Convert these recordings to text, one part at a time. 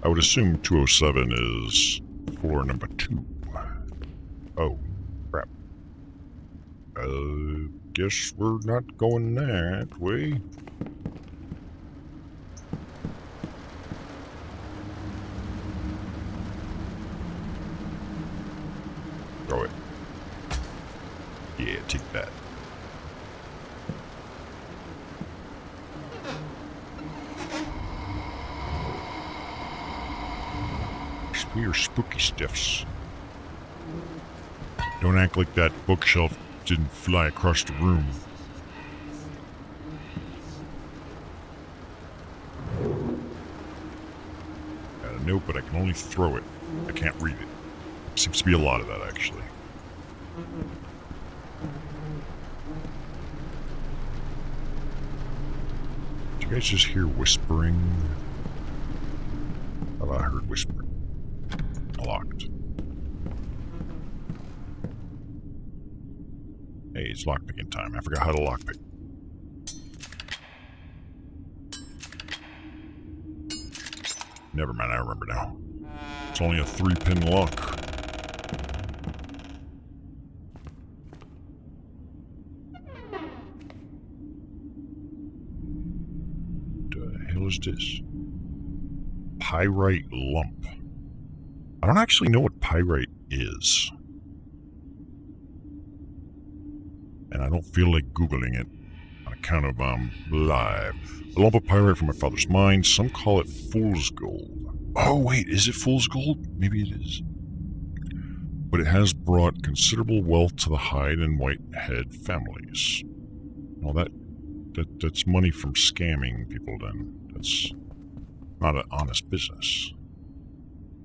I would assume 207 is floor number 2. Oh, crap. Guess we're not going that way. Throw it. Yeah, take that. Weird spooky stuffs. Don't act like that bookshelf didn't fly across the room. Got a note, but I can only throw it. I can't read it. Seems to be a lot of that, actually. Did you guys just hear whispering? I thought I heard whispering. Locked. Hey, it's lockpicking time. I forgot how to lockpick. Never mind, I remember now. It's only a 3-pin lock. What the hell is this? Pyrite lump. I don't actually know what pyrite is. And I don't feel like Googling it on account of, live. A lump of pyrite from my father's mine. Some call it fool's gold. Oh, wait, is it fool's gold? Maybe it is. But it has brought considerable wealth to the Hyde and Whitehead families. Well, that's money from scamming people then. That's not an honest business.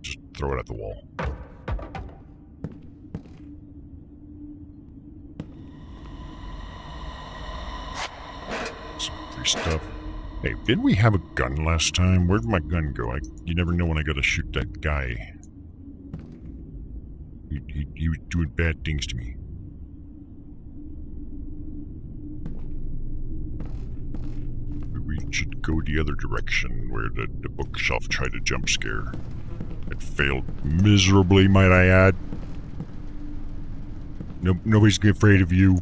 Just throw it at the wall. Some free stuff. Hey, didn't we have a gun last time? Where'd my gun go? You never know when I gotta shoot that guy. He was doing bad things to me. We should go the other direction where the bookshelf tried to jump scare. It failed miserably, might I add. Nobody's afraid of you.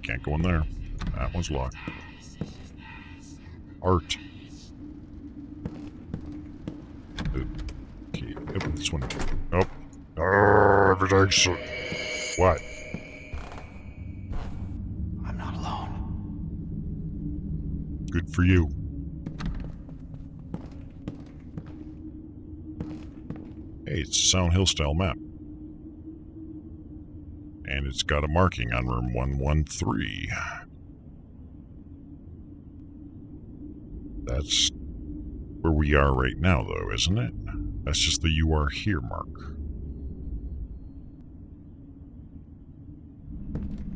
Can't go in there. That one's locked. Art. Okay, yep, this one. Nope. Everything's so... What? I'm not alone. Good for you. Hey, it's a Sound Hill style map. And it's got a marking on room 113. That's where we are right now, though, isn't it? That's just the "you are here" mark.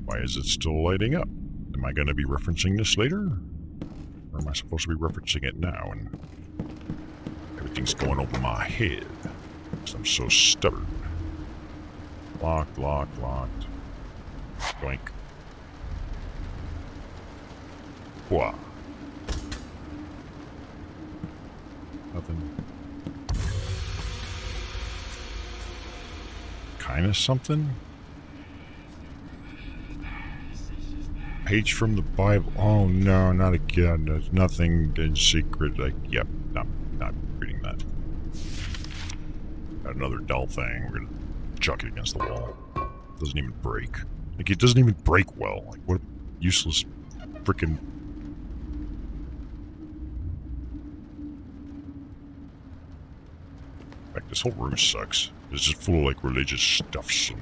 Why is it still lighting up? Am I going to be referencing this later? Or am I supposed to be referencing it now? And everything's going over my head. Because I'm so stubborn. Locked, locked, locked. Doink. Wah. Nothing. Kinda something? Page from the Bible. Oh no, not again. There's nothing in secret. Yep, not reading that. Got another dull thing. We're gonna chuck it against the wall. Doesn't even break. Like, it doesn't even break well. Like, what a useless frickin'... In fact, this whole room sucks. It's just full of, like, religious stuffs and...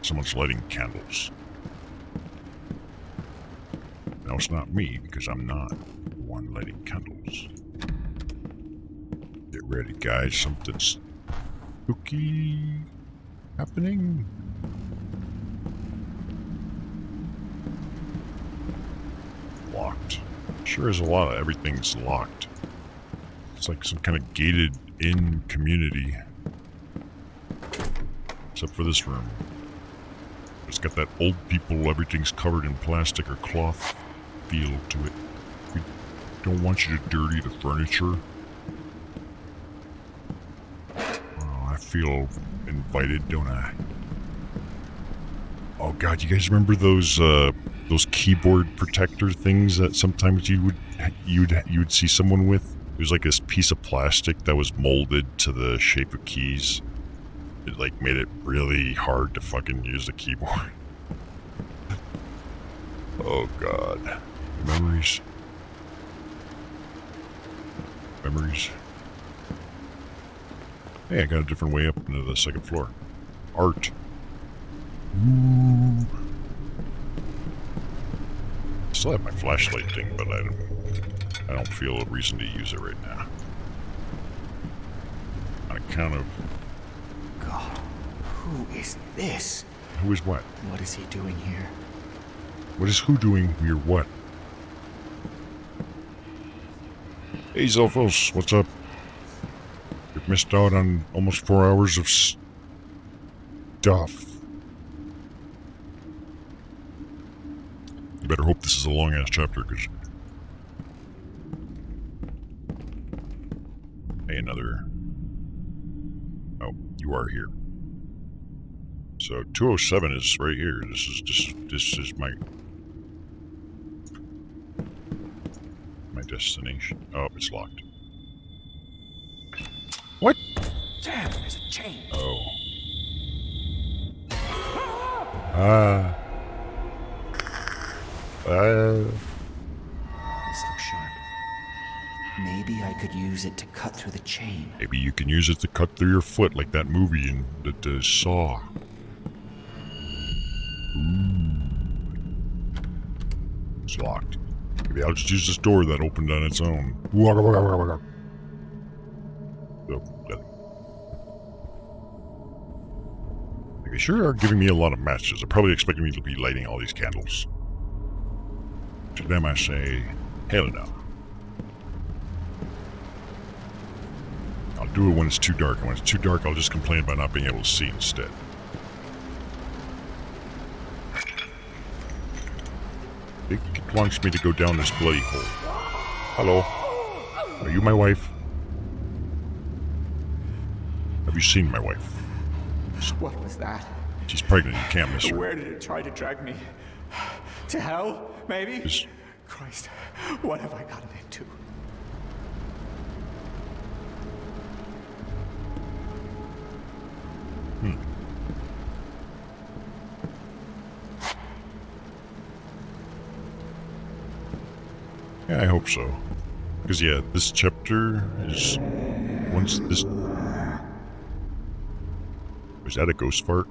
someone's lighting candles. No, it's not me, because I'm not the one lighting candles. Get ready, guys. Something's spooky happening. Locked. Sure is a lot of everything's locked. It's like some kind of gated-in community. Except for this room. It's got that old people, everything's covered in plastic or cloth feel to it. We don't want you to dirty the furniture. Oh, I feel invited, don't I? Oh god, you guys remember those keyboard protector things that sometimes you'd see someone with? It was like this piece of plastic that was molded to the shape of keys. It like made it really hard to fucking use the keyboard. Oh god. Memories. Memories. Hey, I got a different way up into the second floor. Art. Ooh. Still have my flashlight thing, but I don't feel a reason to use it right now. On account of... God, who is this? Who is what? What is he doing here? What is who doing here what? Hey Zelphos, what's up? You've missed out on almost 4 hours of stuff. You better hope this is a long-ass chapter, because... Hey, another... Oh, you are here. So, 207 is right here. This is my destination. Oh, it's locked. What? Damn, there's a chain. Oh. This looks sharp. Maybe I could use it to cut through the chain. Maybe you can use it to cut through your foot like that movie in the Saw. Ooh. It's locked. Maybe I'll just use this door that opened on its own. They sure are giving me a lot of matches. They're probably expecting me to be lighting all these candles. To them I say, hell no. I'll do it when it's too dark, and when it's too dark I'll just complain about not being able to see instead. It wants me to go down this bloody hole. Hello. Are you my wife? Have you seen my wife? What was that? She's pregnant, you can't miss her. Where did it try to drag me? To hell, maybe? Christ, what have I gotten into? Yeah, I hope so. Because, yeah, this chapter is... Once this... Was that a ghost fart?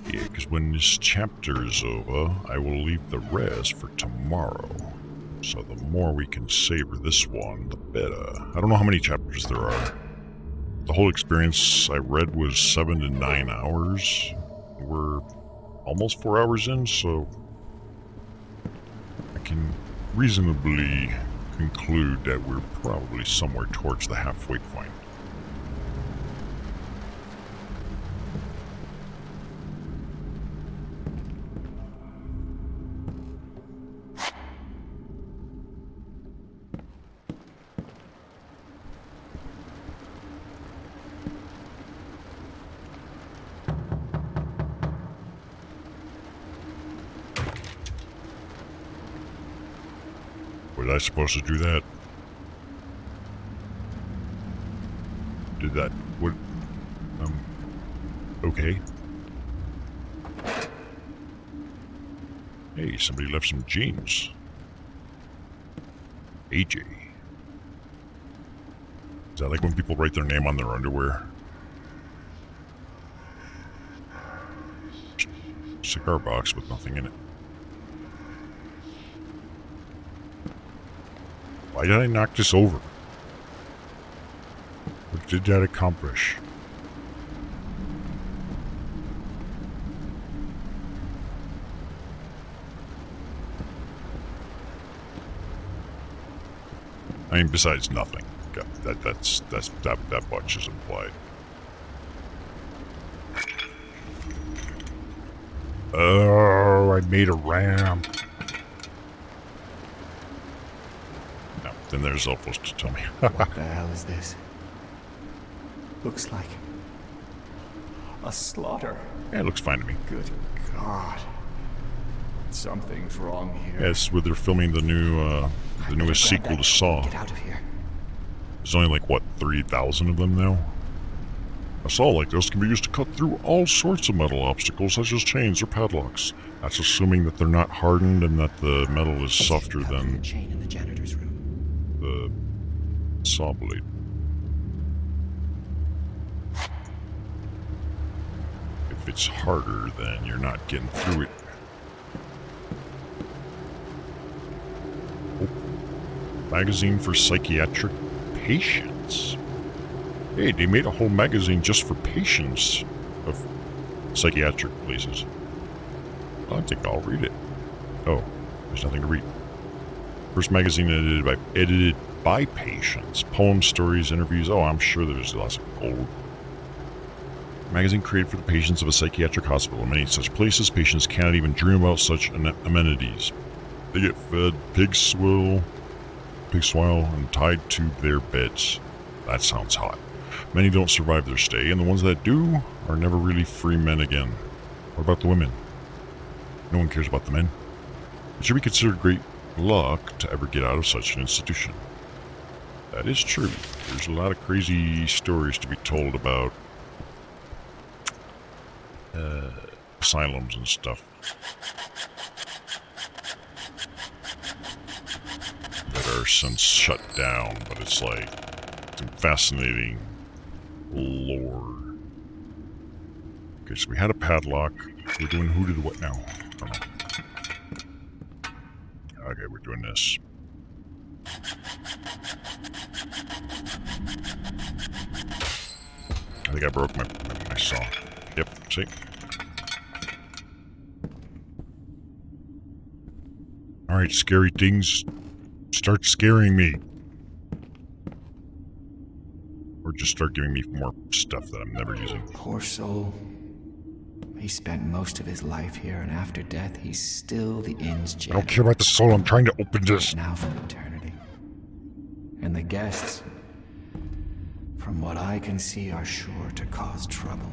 Yeah, because when this chapter is over, I will leave the rest for tomorrow. So the more we can savor this one, the better. I don't know how many chapters there are. The whole experience I read was 7 to 9 hours. We're almost 4 hours in, so... I can reasonably conclude that we're probably somewhere towards the halfway point. Was I supposed to do that? Did that... What... Okay. Hey, somebody left some jeans. AJ. Is that like when people write their name on their underwear? Cigar box with nothing in it. Why did I knock this over? What did that accomplish? I mean, besides nothing. That much is implied. Oh, I made a ramp. No, then there's Elfos to tell me. What the hell is this? Looks like a slaughter. Yeah, it looks fine to me. Good God. Something's wrong here. Yeah, it's where they're filming the newest sequel to Saw. Get out of here. There's only like, what, 3,000 of them now? A saw like this can be used to cut through all sorts of metal obstacles, such as chains or padlocks. That's assuming that they're not hardened and that the metal is softer than chain in the janitor's room. the saw blade. If it's harder, then you're not getting through it. Oh. Magazine for psychiatric patients. Hey, they made a whole magazine just for patients of psychiatric places. I think I'll read it. Oh, there's nothing to read. First magazine edited by patients. Poems, stories, interviews. Oh, I'm sure there's lots of gold. Magazine created for the patients of a psychiatric hospital. In many such places, patients cannot even dream about such amenities. They get fed pig swile, and tied to their beds. That sounds hot. Many don't survive their stay, and the ones that do are never really free men again. What about the women? No one cares about the men. It should be considered great luck to ever get out of such an institution. That is true. There's a lot of crazy stories to be told about asylums and stuff that are since shut down, but it's like some fascinating lore. Okay, so we had a padlock. We're doing who did what now? I don't know. Okay, we're doing this. I think I broke my saw. Yep, see? Alright, scary things, start scaring me. Or just start giving me more stuff that I'm never using. Poor soul. He spent most of his life here, and after death, he's still the inn's I janitor. don't care about the soul, I'm trying to open this. Now for eternity. And the guests, from what I can see, are sure to cause trouble.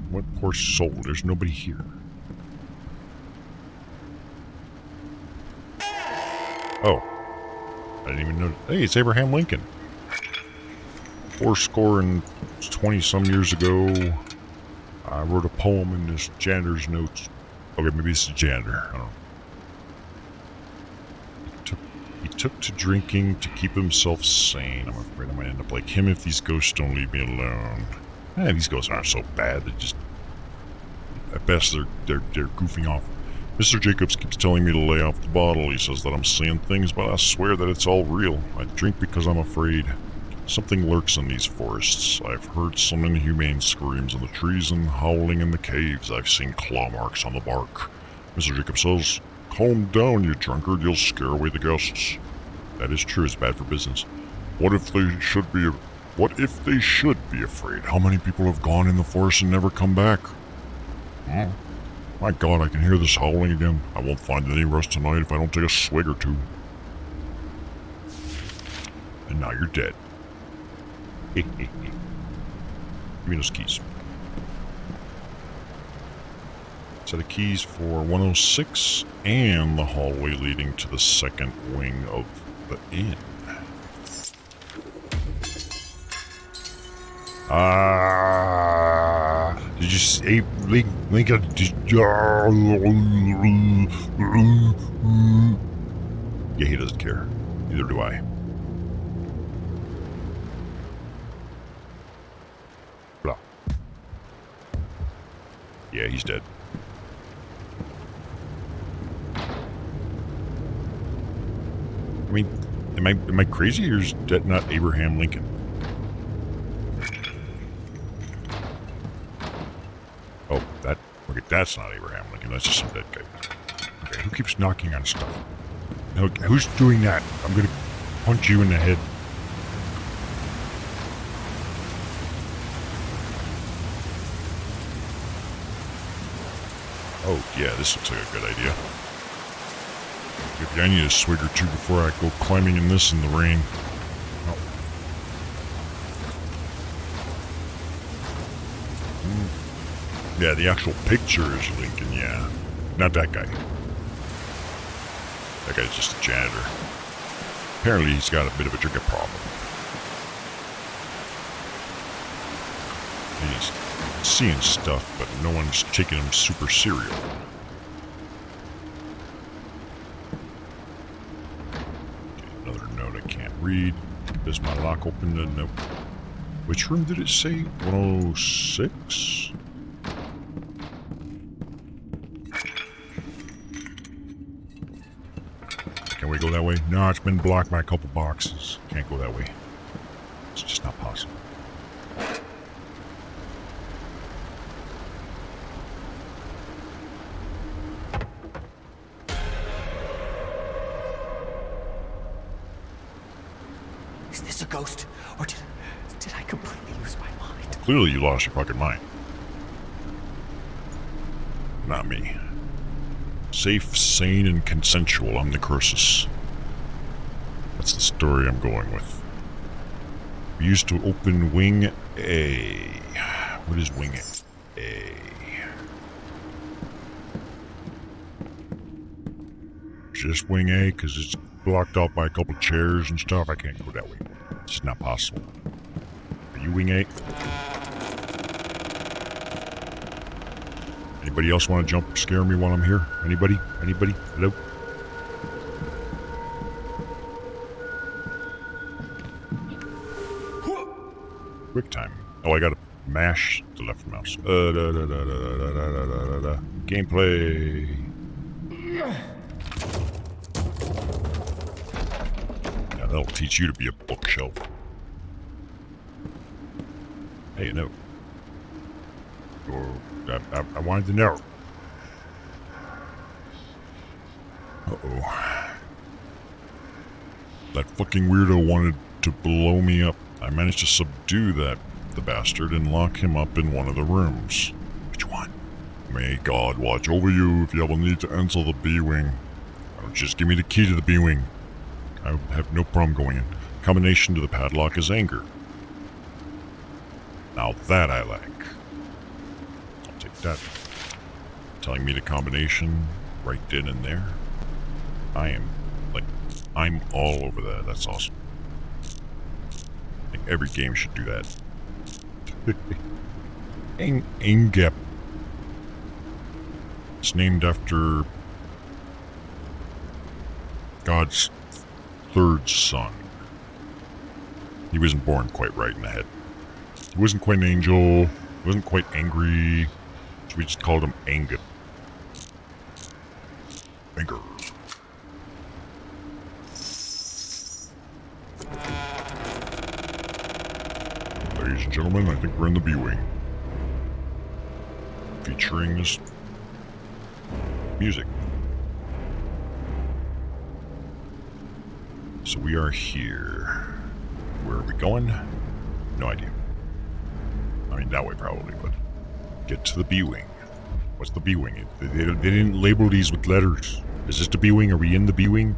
What poor soul? There's nobody here. Oh. I didn't even know. Hey, it's Abraham Lincoln. 20 some years ago, I wrote a poem in this janitor's notes. Okay, maybe this is janitor. I don't know. He took to drinking to keep himself sane. I'm afraid I might end up like him if these ghosts don't leave me alone. These ghosts aren't so bad. They just, at best, they're goofing off. Mr. Jacobs keeps telling me to lay off the bottle. He says that I'm seeing things, but I swear that it's all real. I drink because I'm afraid. Something lurks in these forests. I've heard some inhumane screams in the trees and howling in the caves. I've seen claw marks on the bark. Mr. Jacobs says, "Calm down, you drunkard. You'll scare away the guests." That is true. It's bad for business. What if they should be afraid? How many people have gone in the forest and never come back? My God, I can hear this howling again. I won't find any rest tonight if I don't take a swig or two. And now you're dead. Give me those keys. Set of keys for 106 and the hallway leading to the second wing of the inn. Did you say Lincoln? Yeah, he doesn't care. Neither do I. Blah. Yeah, he's dead. I mean, am I crazy, or is that not Abraham Lincoln? Oh, okay, that's not Abraham Lincoln. That's just some dead guy. Okay, who keeps knocking on stuff? No, who's doing that? I'm gonna punch you in the head. Oh, yeah, this looks like a good idea. Maybe I need a swig or two before I go climbing in this in the rain. Oh. Yeah, the actual picture is Lincoln, yeah. Not that guy. That guy's just a janitor. Apparently he's got a bit of a drinking problem. He's seeing stuff, but no one's taking him super serious. Another note I can't read. Does my lock open? Nope. Which room did it say? 106? Can we go that way? No, it's been blocked by a couple boxes. Can't go that way. It's just not possible. Is this a ghost? Or did I completely lose my mind? Clearly you lost your fucking mind. Not me. Safe, sane, and consensual. I'm Necroxix. That's the story I'm going with. We used to open Wing A. What is Wing A? Just Wing A, because it's blocked off by a couple chairs and stuff. I can't go that way. It's not possible. Are you Wing A? Anybody else want to jump scare me while I'm here? Anybody? Anybody? Hello? Quick time. Oh, I gotta mash the left mouse. Gameplay. Yeah, that'll teach you to be a bookshelf. Hey, no. I wanted to know. Uh-oh. That fucking weirdo wanted to blow me up. I managed to subdue the bastard and lock him up in one of the rooms. Which one? May God watch over you if you ever need to enter the B-Wing. Just give me the key to the B-Wing. I have no problem going in. Combination to the padlock is anger. Now that I like. I'll take that. Telling me the combination right then and there. I'm all over that. That's awesome. I think every game should do that. Ingep. It's named after God's third son. He wasn't born quite right in the head. He wasn't quite an angel. He wasn't quite angry. So we just called him Angep. Anger. Ladies and gentlemen, I think we're in the B-Wing. Featuring this music. So we are here. Where are we going? No idea. I mean, that way probably, but get to the B-Wing. What's the B-Wing? They didn't label these with letters. Is this the B-Wing? Are we in the B-Wing?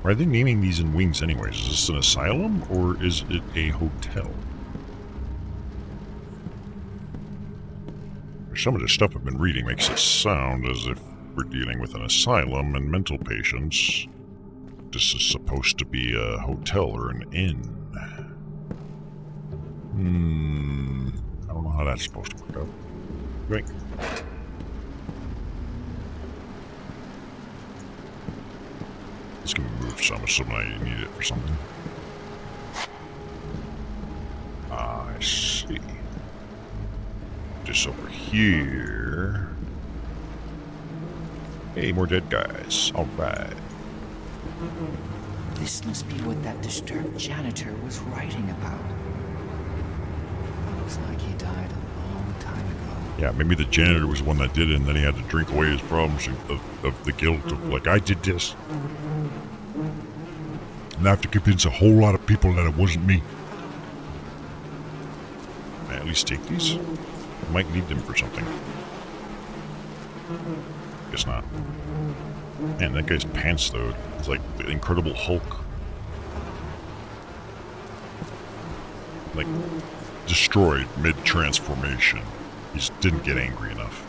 Why are they naming these in wings anyways? Is this an asylum or is it a hotel? Some of the stuff I've been reading makes it sound as if we're dealing with an asylum and mental patients. This is supposed to be a hotel or an inn. I don't know how that's supposed to work out. Right. Let's go move some, assuming I need it for something. I see. Just over here. Hey, more dead guys. Alright. This must be what that disturbed janitor was writing about. Looks like he died a long time ago. Yeah, maybe the janitor was the one that did it, and then he had to drink away his problems of the guilt of, like, I did this. And I have to convince a whole lot of people that it wasn't me. Can I at least take these? I might need them for something. Guess not. Man, that guy's pants, though. It's like the Incredible Hulk. Like, destroyed mid-transformation. He just didn't get angry enough.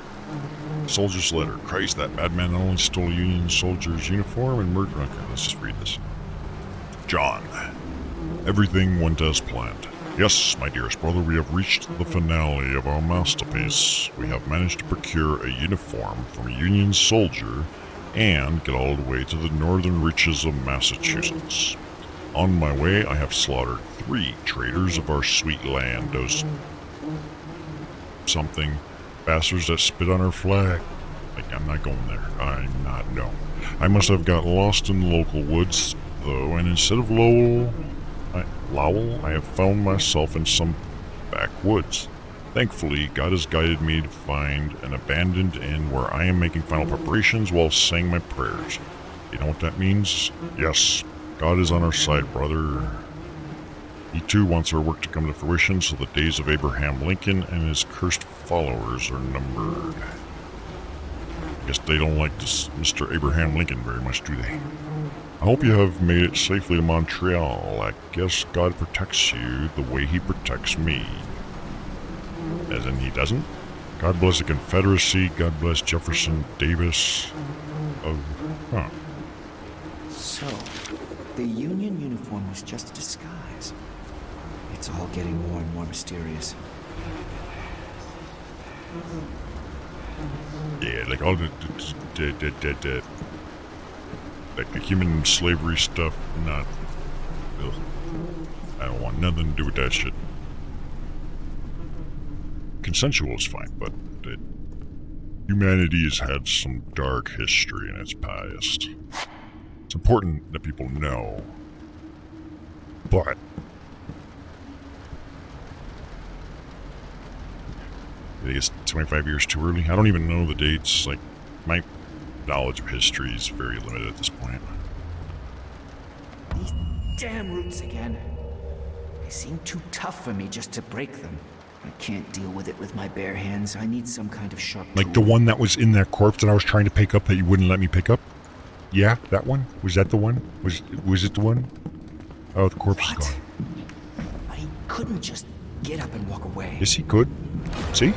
Soldier's letter. Christ, that madman not only stole a Union soldier's uniform and murdered... Okay, let's just read this. John. Everything went as planned. Yes, my dearest brother, we have reached the finale of our masterpiece. We have managed to procure a uniform from a Union soldier and get all the way to the northern reaches of Massachusetts. On my way, I have slaughtered 3 traitors of our sweet land, those... something... bastards that spit on our flag. Like, I'm not going there. I'm not, no. I must have got lost in the local woods, though, and instead of Lowell, I have found myself in some backwoods. Thankfully, God has guided me to find an abandoned inn where I am making final preparations while saying my prayers. You know what that means? Yes, God is on our side, brother. He too wants our work to come to fruition, so the days of Abraham Lincoln and his cursed followers are numbered. Guess they don't like this Mr. Abraham Lincoln very much, do they? I hope you have made it safely to Montreal. I guess God protects you the way he protects me. As in, he doesn't? God bless the Confederacy. God bless Jefferson Davis. Huh. So, the Union uniform was just a disguise. It's all getting more and more mysterious. Yeah, like all the like the human slavery stuff, not... Ugh. I don't want nothing to do with that shit. Consensual is fine, but humanity has had some dark history in its past. It's important that people know. But... I think it's 25 years too early. I don't even know the dates. Like, my knowledge of history is very limited at this point. These damn roots again. They seem too tough for me just to break them. I can't deal with it with my bare hands. I need some kind of sharp tool. Like the one that was in that corpse that I was trying to pick up that you wouldn't let me pick up? Yeah, that one? Was that the one? Was it the one? Oh, the corpse is gone. But he couldn't just get up and walk away. Yes, he could. See?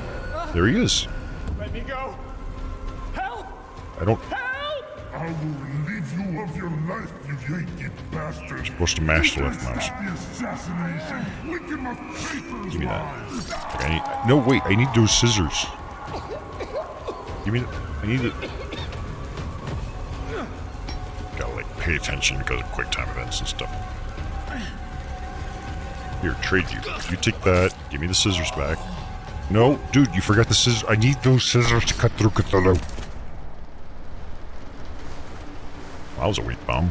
There he is. Let me go! Help! I don't... Help! I will relieve you of your life, you Yankee bastard. I'm supposed to mash the left mouse. The assassination. Look at my papers. Give me that. Like, no, wait. I need those scissors. Give me that. I need it. Gotta, like, pay attention because of quick time events and stuff. Here, trade you. You take that. Give me the scissors back. No, dude, you forgot the scissors. I need those scissors to cut through Cthulhu. That was a weak bomb.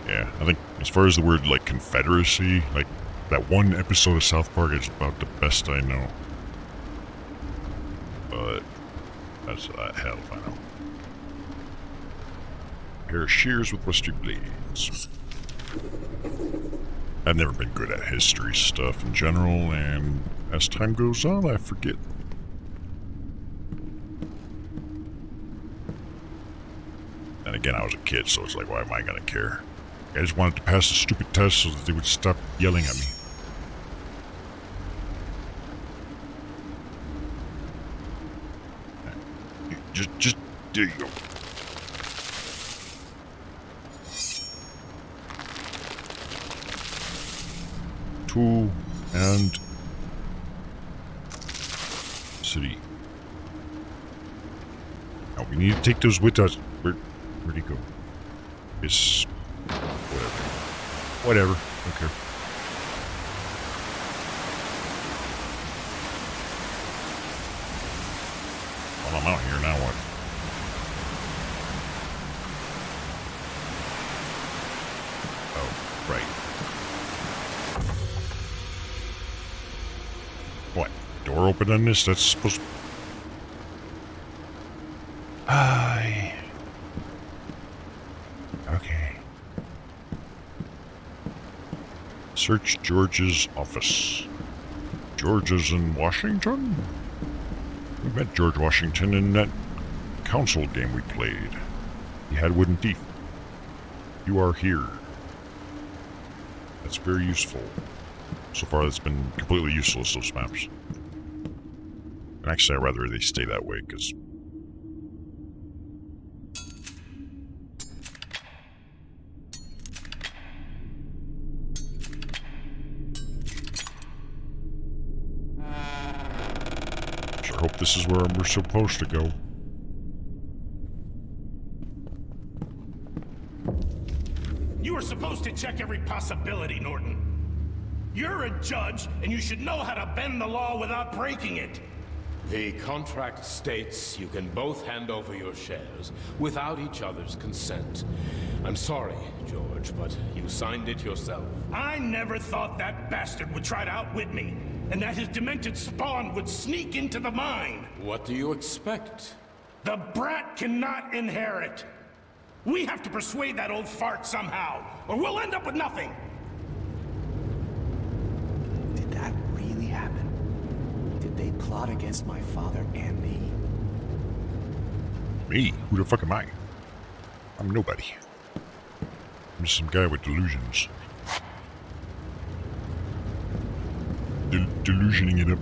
Yeah, I think as far as the word, like, Confederacy, like, that one episode of South Park is about the best I know. But, that's, hell if I know. Pair of shears with rusty blades. I've never been good at history stuff in general, and as time goes on, I forget. And again, I was a kid, so it's like, why am I gonna care? I just wanted to pass the stupid test so that they would stop yelling at me. Just, there you go. Tool and city. Now we need to take those with us. Where'd he go? It's whatever. Don't care. Well, I'm out here now. What? Oh, right. What? Door open on this? That's supposed to... Okay. Search George's office. George is in Washington? We met George Washington in that console game we played. He had wooden teeth. You are here. That's very useful. So far, it's been completely useless, those maps. And actually, I'd rather they stay that way, because... Sure hope this is where we're supposed to go. You were supposed to check every possibility, Norton. You're a judge, and you should know how to bend the law without breaking it. The contract states you can both hand over your shares without each other's consent. I'm sorry, George, but you signed it yourself. I never thought that bastard would try to outwit me, and that his demented spawn would sneak into the mine. What do you expect? The brat cannot inherit. We have to persuade that old fart somehow, or we'll end up with nothing. Did that really happen? Did they plot against my father and me? Me? Who the fuck am I? I'm nobody. I'm just some guy with delusions. Delusioning it up.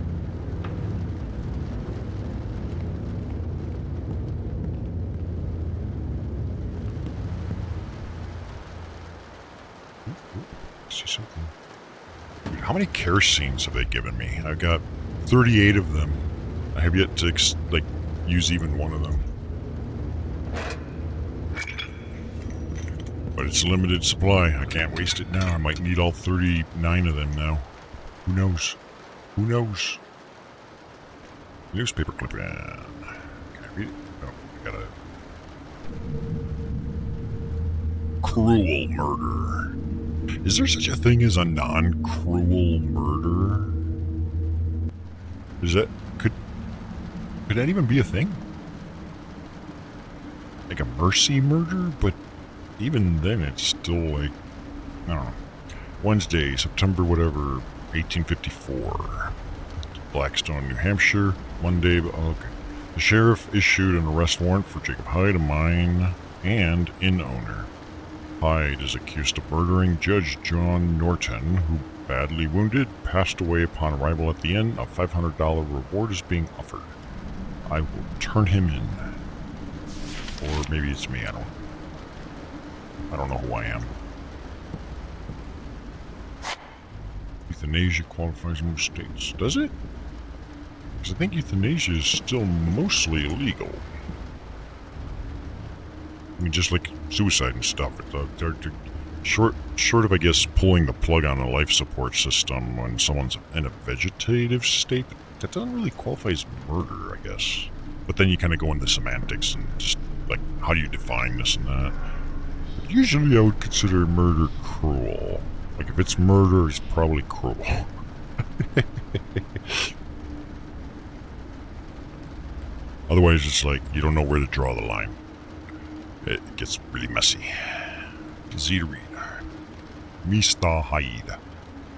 See something. Dude, how many kerosene have they given me? I've got 38 of them. I have yet to use even one of them. But it's a limited supply. I can't waste it now. I might need all 39 of them now. Who knows? Who knows? Newspaper clipping. Can I read it? No, I gotta. Cruel murder. Is there such a thing as a non-cruel murder? Is that... Could that even be a thing? Like a mercy murder? But even then it's still like... I don't know. Wednesday, September whatever, 1854. Blackstone, New Hampshire. Monday... Okay. The sheriff issued an arrest warrant for Jacob Hyde, a mine and inn owner. Hyde is accused of murdering Judge John Norton, who, badly wounded, passed away upon arrival at the inn. A $500 reward is being offered. I will turn him in. Or maybe it's me, I don't know who I am. Euthanasia qualifies in most states. Does it? Because I think euthanasia is still mostly illegal. I mean, just like suicide and stuff. They're short of, I guess, pulling the plug on a life support system when someone's in a vegetative state. That doesn't really qualify as murder, I guess. But then you kind of go into semantics and just, like, how do you define this and that? But usually I would consider murder cruel. Like, if it's murder, it's probably cruel. Otherwise, it's like, you don't know where to draw the line. It gets really messy. Easy to read. Mr. Hyde.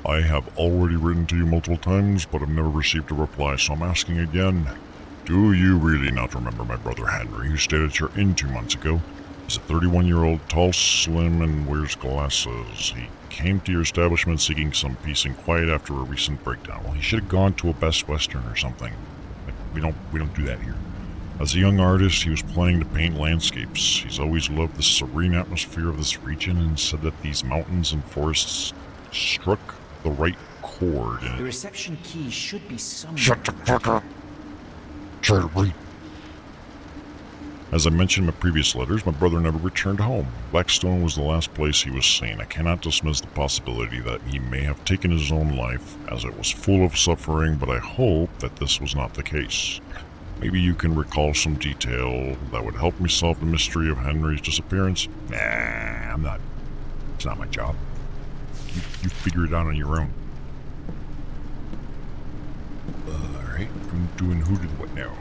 I have already written to you multiple times, but I've never received a reply, so I'm asking again. Do you really not remember my brother Henry, who stayed at your inn 2 months ago? He's a 31-year-old, tall, slim, and wears glasses. He came to your establishment seeking some peace and quiet after a recent breakdown. Well, he should have gone to a Best Western or something. Like, we don't do that here. As a young artist, he was planning to paint landscapes. He's always loved the serene atmosphere of this region and said that these mountains and forests struck the right chord. The reception key should be somewhere. Shut the fuck up. Try to read. As I mentioned in my previous letters, my brother never returned home. Blackstone was the last place he was seen. I cannot dismiss the possibility that he may have taken his own life, as it was full of suffering, but I hope that this was not the case. Maybe you can recall some detail that would help me solve the mystery of Henry's disappearance? Nah, I'm not. It's not my job. You figure it out on your own. Alright, I'm doing who did what now?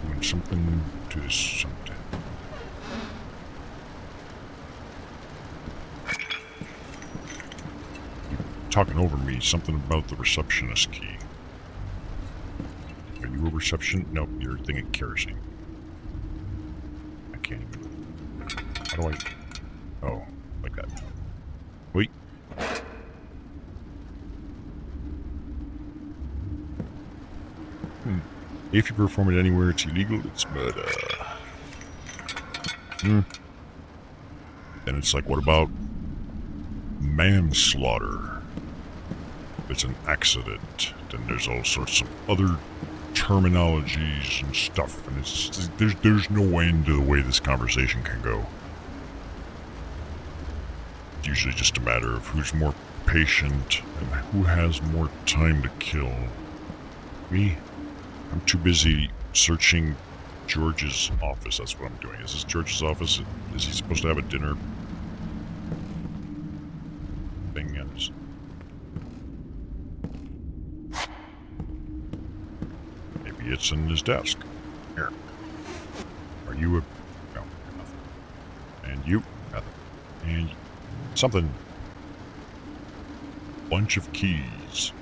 Doing something to something. talking over me. Something about the receptionist key. Are you a reception? Nope, you're thinking kerosene. I can't even. How do I? Oh, like that. Wait. If you perform it anywhere, it's illegal. It's Then it's like, what about manslaughter? If it's an accident, then there's all sorts of other terminologies and stuff, and it's just, there's no end to the way this conversation can go. It's usually just a matter of who's more patient and who has more time to kill. Me? I'm too busy searching George's office. That's what I'm doing. Is this George's office? Is he supposed to have a dinner thing? Maybe it's in his desk. Here. Are you a... No, nothing. And you? Nothing. And something. Bunch of keys.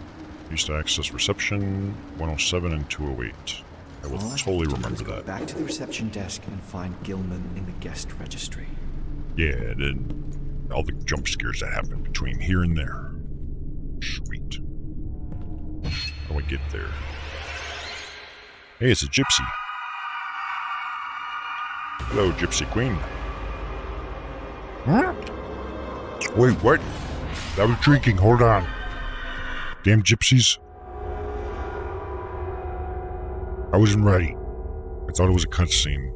Used to access reception 107 and 208. I will totally remember that. Back to the reception desk and find Gilman in the guest registry. Yeah, then all the jump scares that happen between here and there. Sweet. How do I get there? Hey, it's a gypsy. Hello, Gypsy Queen. Huh? Wait, what? I was drinking, hold on. Damn gypsies. I wasn't ready. I thought it was a cutscene.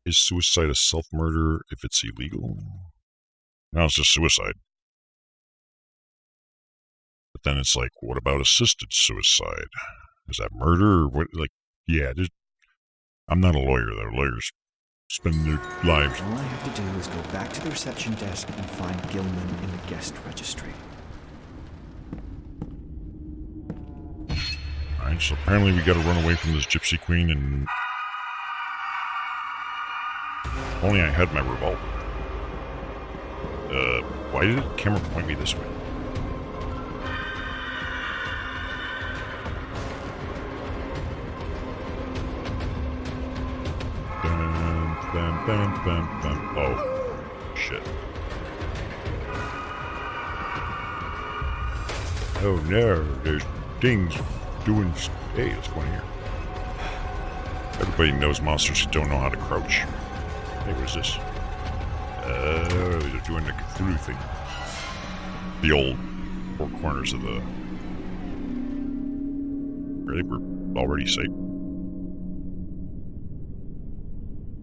Is suicide a self-murder if it's illegal? No, it's just suicide. But then it's like, what about assisted suicide? Is that murder or what? Like, yeah, I'm not a lawyer, though. Lawyers spend their lives. All I have to do is go back to the reception desk and find Gilman in the guest registry. Alright, so apparently we gotta run away from this gypsy queen, and if only I had my revolver. Why did the camera point me this way? Oh, shit. Oh no, there's things doing... Hey, let's go in here. Everybody knows monsters who don't know how to crouch. Hey, what is this? They're doing the Cthulhu thing. The old four corners of the... Really? We're already safe?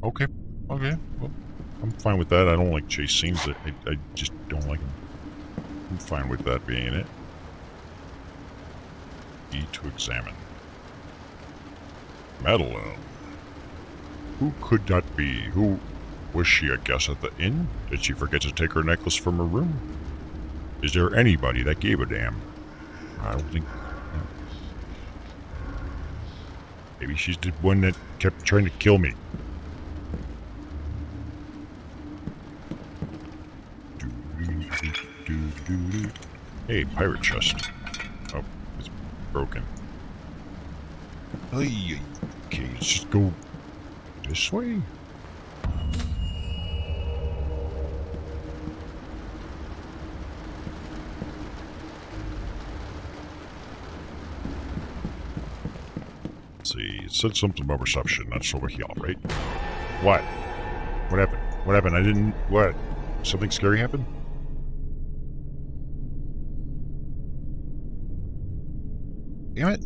Okay. Okay. Well, I'm fine with that. I don't like chase scenes. I just don't like them. I'm fine with that being it. E to examine. Madeline. Who could that be? Who was she, a guest at the inn? Did she forget to take her necklace from her room? Is there anybody that gave a damn? I don't think... No. Maybe she's the one that kept trying to kill me. Hey, pirate chest. Oh, it's broken. Okay, let's just go this way. Let's see, it said something about reception. That's over here, right? What? What happened? What happened? I didn't... What? Something scary happened? Damn it.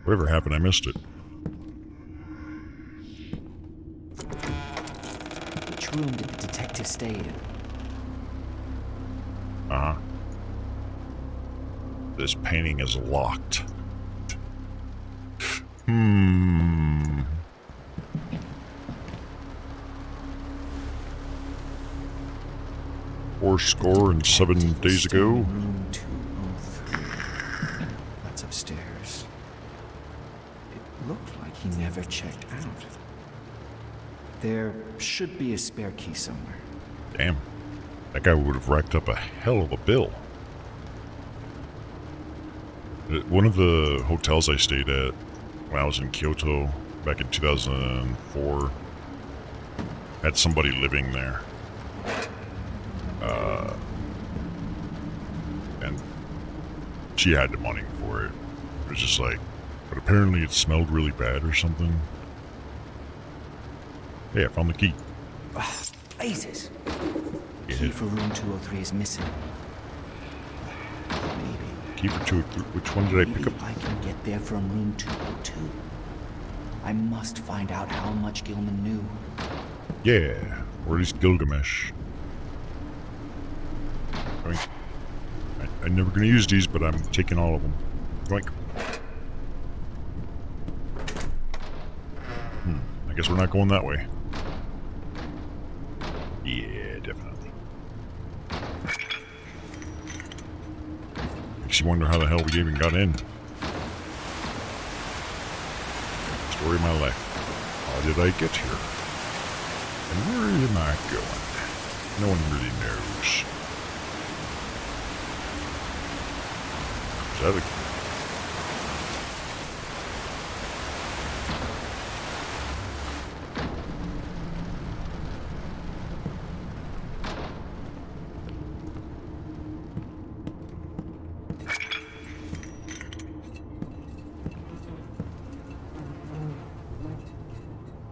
Whatever happened, I missed it. Which room did the detective stay in? Uh-huh. This painting is locked. Score and 7 days ago. Room 203. That's upstairs. It looked like he never checked out. There should be a spare key somewhere. Damn. That guy would have racked up a hell of a bill. One of the hotels I stayed at when I was in Kyoto back in 2004 had somebody living there. And she had the money for it. It was just like, but apparently it smelled really bad or something. Hey, I found the key. Blazes! Yeah. Key for room 203 is missing. Maybe. Key for 203. Which one did I pick up? Maybe I can get there from room 202. I must find out how much Gilman knew. Yeah, or at least Gilgamesh. I mean, I'm never gonna use these, but I'm taking all of them. Yoink. I guess we're not going that way. Yeah, definitely. Makes you wonder how the hell we even got in. Story of my life. How did I get here? And where am I going? No one really knows. Is that a...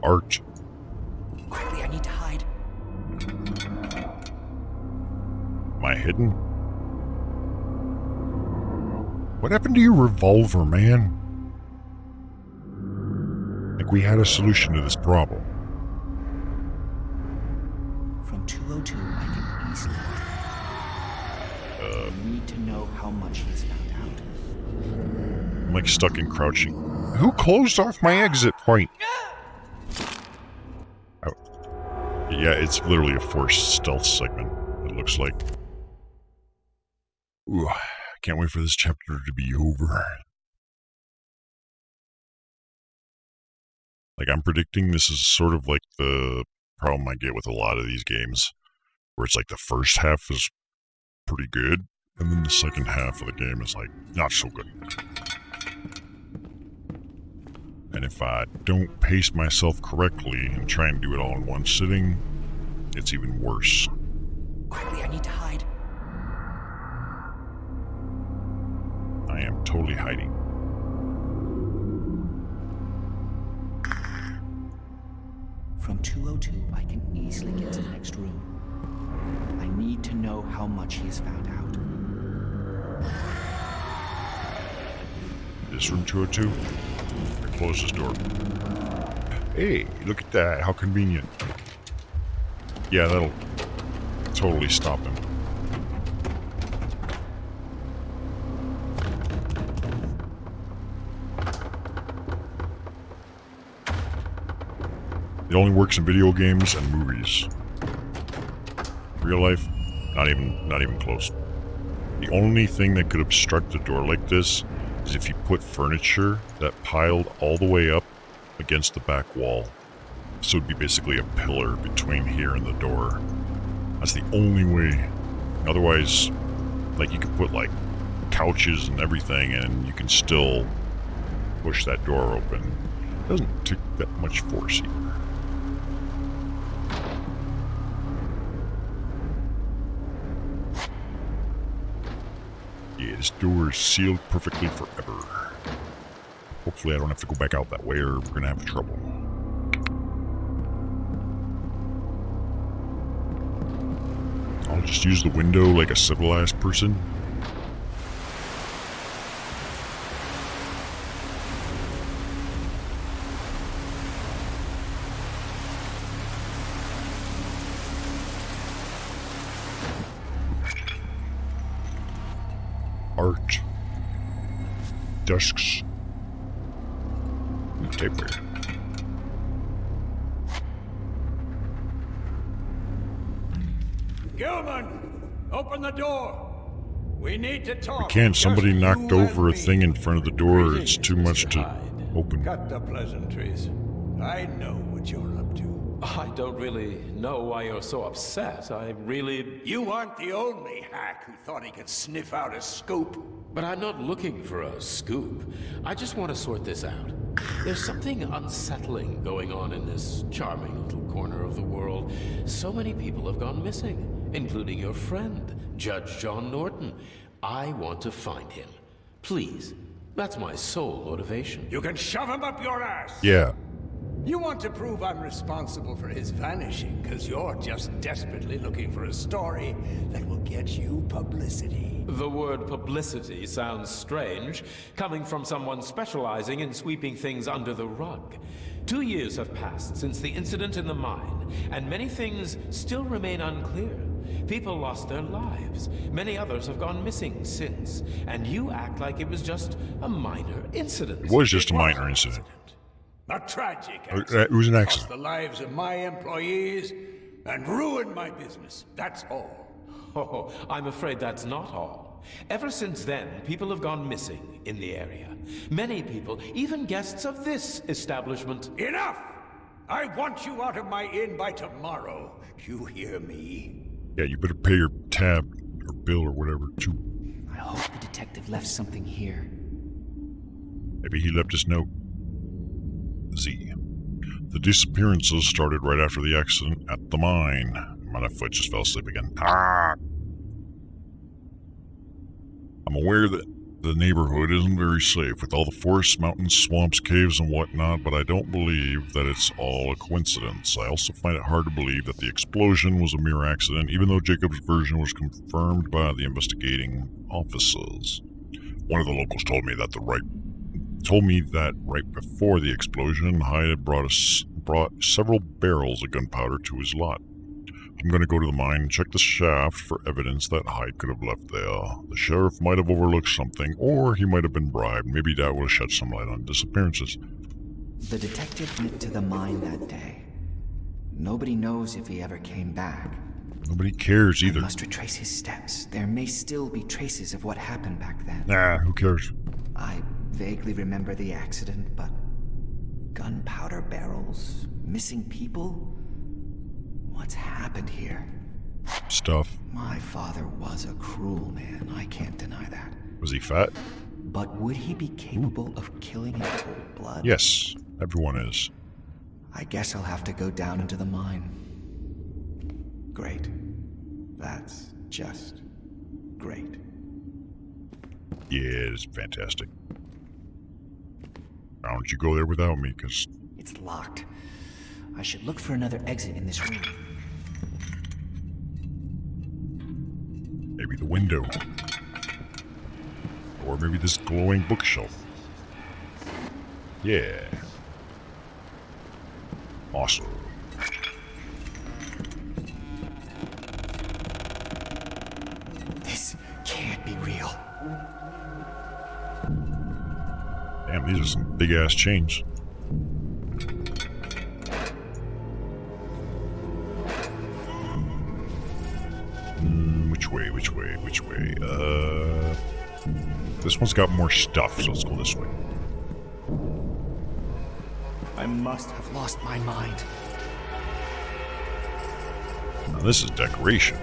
art? Quickly, I need to hide. Am I hidden? What happened to your revolver, man? Like we had a solution to this problem. From 202, I can easily. I need to know how much he's found out. I'm like stuck in crouching. Who closed off my exit point? Oh. Yeah, it's literally a forced stealth segment, it looks like. Ooh, I can't wait for this chapter to be over. Like, I'm predicting this is sort of like the problem I get with a lot of these games, where it's like the first half is pretty good, and then the second half of the game is like, not so good. And if I don't pace myself correctly and try and do it all in one sitting, it's even worse. Quickly, I need to hide. I am totally hiding. From 202, I can easily get to the next room. I need to know how much he has found out. This room 202? I close this door. Hey, look at that. How convenient. Yeah, that'll totally stop him. It only works in video games and movies. Real life, not even close. The only thing that could obstruct a door like this is if you put furniture that piled all the way up against the back wall. So it'd be basically a pillar between here and the door. That's the only way. Otherwise, like, you could put like couches and everything and you can still push that door open. It doesn't take that much force either. Yeah, this door is sealed perfectly forever. Hopefully I don't have to go back out that way or we're gonna have trouble. I'll just use the window like a civilized person. Art. Desks. And typewriter. Gilman, open the door. We need to talk. I can't. Somebody Just knocked you over a and thing me. in front of the door. It's too much Mr. to Hyde. open. Cut the pleasantries. I know what you're up to. I don't really know why you're so upset. You aren't the only hack who thought he could sniff out a scoop. But I'm not looking for a scoop. I just want to sort this out. There's something unsettling going on in this charming little corner of the world. So many people have gone missing, including your friend, Judge John Norton. I want to find him. Please. That's my sole motivation. You can shove him up your ass. Yeah. You want to prove I'm responsible for his vanishing, because you're just desperately looking for a story that will get you publicity. The word publicity sounds strange, coming from someone specializing in sweeping things under the rug. 2 years have passed since the incident in the mine, and many things still remain unclear. People lost their lives. Many others have gone missing since, and you act like it was just a minor incident. It was just a minor incident. A tragic It accident. was an Cost accident. the lives of my employees and ruined my business. That's all. Oh, I'm afraid that's not all. Ever since then, people have gone missing in the area. Many people, even guests of this establishment. Enough! I want you out of my inn by tomorrow. You hear me? Yeah, you better pay your tab or bill or whatever too. I hope the detective left something here. Maybe he left his note. Z. The disappearances started right after the accident at the mine. My left foot just fell asleep again. Ah! I'm aware that the neighborhood isn't very safe with all the forests, mountains, swamps, caves, and whatnot, but I don't believe that it's all a coincidence. I also find it hard to believe that the explosion was a mere accident, even though Jacob's version was confirmed by the investigating officers. One of the locals told me that right before the explosion, Hyde had brought several barrels of gunpowder to his lot. I'm going to go to the mine and check the shaft for evidence that Hyde could have left there. The sheriff might have overlooked something, or he might have been bribed. Maybe that would have shed some light on disappearances. The detective went to the mine that day. Nobody knows if he ever came back. Nobody cares either. I must retrace his steps. There may still be traces of what happened back then. Nah, who cares? I vaguely remember the accident, but gunpowder barrels, missing people. What's happened here? Stuff. My father was a cruel man. I can't deny that. Was he fat? But would he be capable of killing in cold blood? Yes, everyone is. I guess I'll have to go down into the mine. Great. That's just great. Yeah, it's fantastic. Why don't you go there without me, because... It's locked. I should look for another exit in this room. Maybe the window. Or maybe this glowing bookshelf. Yeah. Awesome. This can't be real. Damn, these are some big-ass chains. Which way? This one's got more stuff, so let's go this way. I must have lost my mind. Now this is decoration.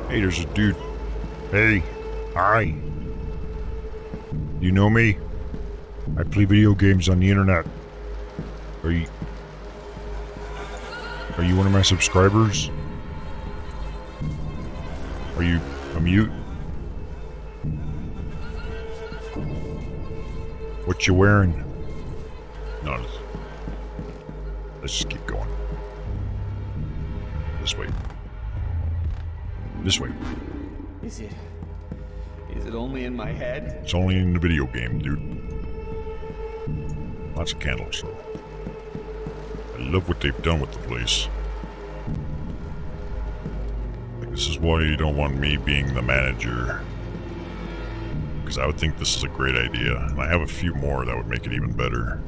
Hey, there's a dude. Hey, hi. You know me? I play video games on the internet. Are you one of my subscribers? Are you a mute? What you wearing? No, let's just keep going. This way. This way. Is it only in my head? It's only in the video game, dude. Lots of candles, though. I love what they've done with the place. Like, this is why you don't want me being the manager. Because I would think this is a great idea. And I have a few more that would make it even better.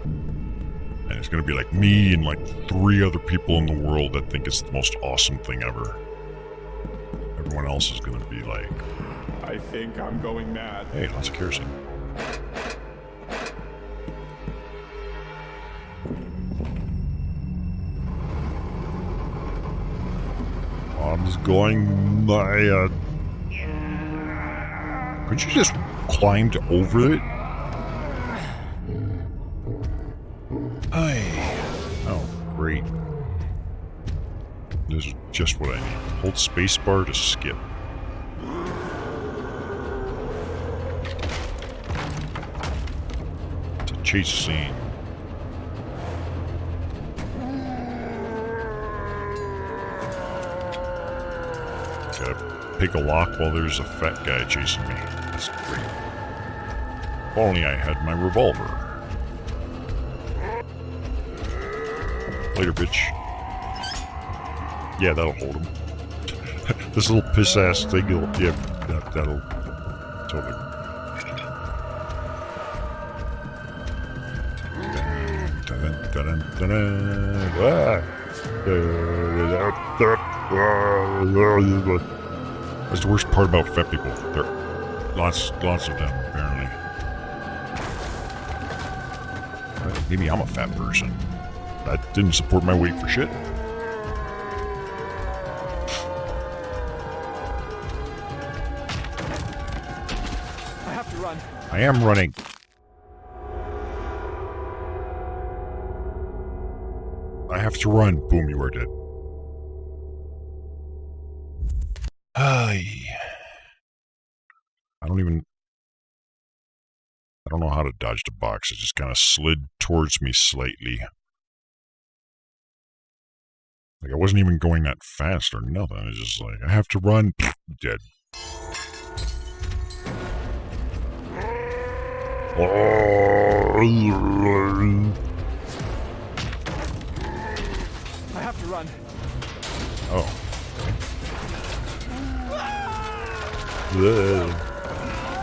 And it's gonna be like me and like 3 other people in the world that think it's the most awesome thing ever. Everyone else is gonna be like, I think I'm going mad. hey, lots of kerosene. I'm just going mad. Could you just climbed over it? Oh, great. This is just what I need. Hold spacebar to skip. It's a chase scene. Gotta pick a lock while there's a fat guy chasing me. That's great. If only I had my revolver. Later, bitch. Yeah, that'll hold him. This little piss-ass thing, yeah, that'll totally. That's the worst part about fat people. There are lots of them, apparently. Maybe I'm a fat person. That didn't support my weight for shit. I have to run. I am running. I have to run. Boom, you are dead. I don't know how to dodge the box. It just kind of slid towards me slightly. Like, I wasn't even going that fast or nothing. It's just like, I have to run. Dead. I have to run. Oh.